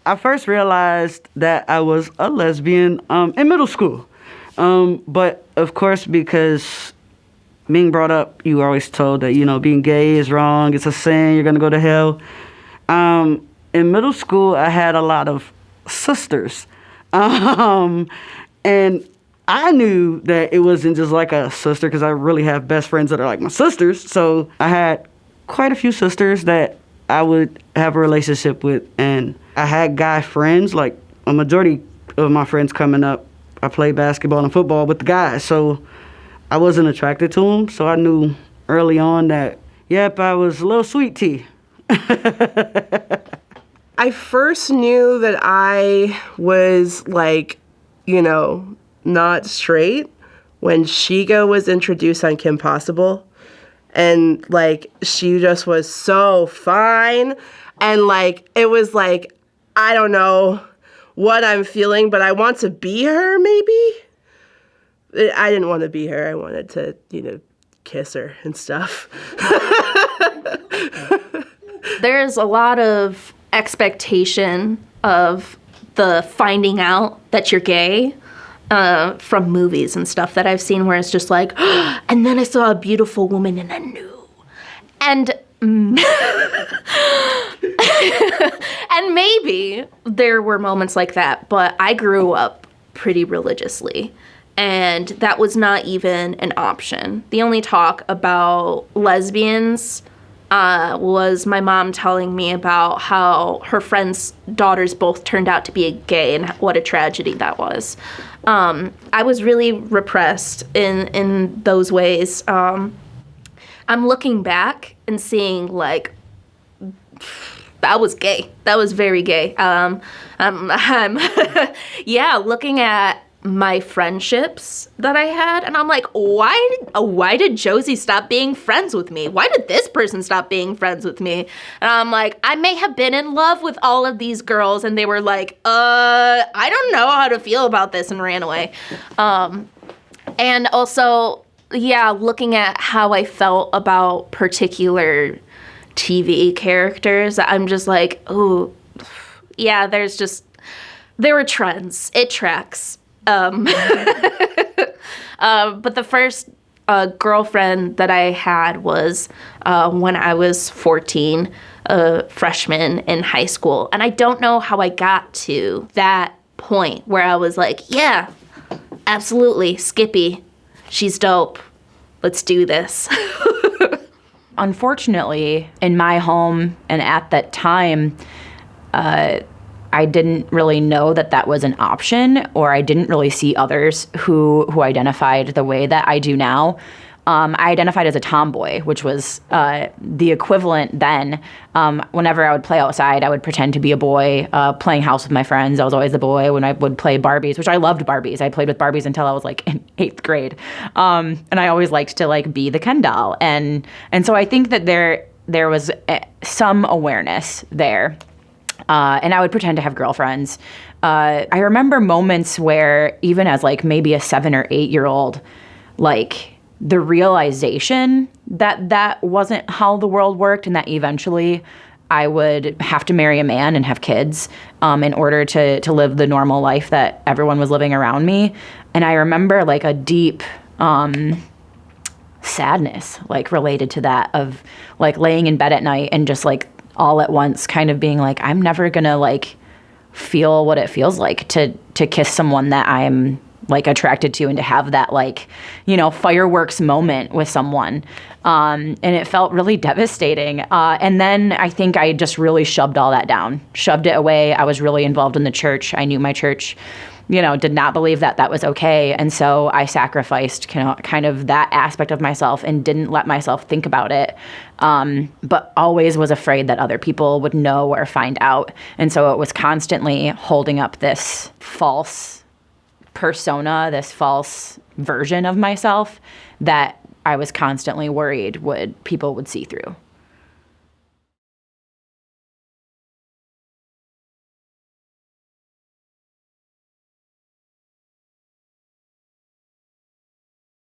I first realized that I was a lesbian in middle school. But of course, because being brought up, you were always told that, being gay is wrong, it's a sin, you're going to go to hell. In middle school, I had a lot of sisters. And I knew that it wasn't just like a sister because I really have best friends that are like my sisters. So I had quite a few sisters that I would have a relationship with. And I had guy friends, like a majority of my friends coming up. I played basketball and football with the guys. So I wasn't attracted to them. So I knew early on that, yep, I was a little sweet tea. I first knew that I was not straight when Shiga was introduced on Kim Possible. And she just was so fine. And it was I don't know what I'm feeling, but I want to be her maybe. I didn't want to be her. I wanted to, kiss her and stuff. There's a lot of expectation of the finding out that you're gay from movies and stuff that I've seen where it's just and then I saw a beautiful woman and I knew. And and maybe there were moments like that, but I grew up pretty religiously. And that was not even an option. The only talk about lesbians was my mom telling me about how her friends' daughters both turned out to be gay and what a tragedy that was. I was really repressed in those ways. I'm looking back and seeing that was gay. That was very gay. Looking at my friendships that I had, and I'm like, why did Josie stop being friends with me? Why did this person stop being friends with me? And I'm like, I may have been in love with all of these girls, and they were like, I don't know how to feel about this, and ran away. And also, looking at how I felt about particular TV characters, I'm just like, oh, yeah, there were trends. It tracks. But the first girlfriend that I had was when I was 14, a freshman in high school. And I don't know how I got to that point where I was like, yeah, absolutely, Skippy, she's dope. Let's do this. Unfortunately, in my home and at that time, I didn't really know that was an option, or I didn't really see others who identified the way that I do now. I identified as a tomboy, which was the equivalent then. Whenever I would play outside, I would pretend to be a boy, playing house with my friends. I was always the boy. When I would play Barbies, which I loved Barbies. I played with Barbies until I was in 8th grade. And I always liked to be the Ken doll. And so I think that there was some awareness there. And I would pretend to have girlfriends. I remember moments where, even as maybe a 7 or 8 year old, the realization that wasn't how the world worked, and that eventually I would have to marry a man and have kids in order to live the normal life that everyone was living around me. And I remember a deep sadness related to that, of laying in bed at night and just all at once kind of being I'm never gonna feel what it feels like to kiss someone that I'm attracted to, and to have that fireworks moment with someone. And it felt really devastating. And then I think I just really shoved all that down, shoved it away. I was really involved in the church. I knew my church, did not believe that was okay. And so I sacrificed kind of that aspect of myself and didn't let myself think about it. But always was afraid that other people would know or find out. And so it was constantly holding up this false persona, this false version of myself that I was constantly worried people would see through.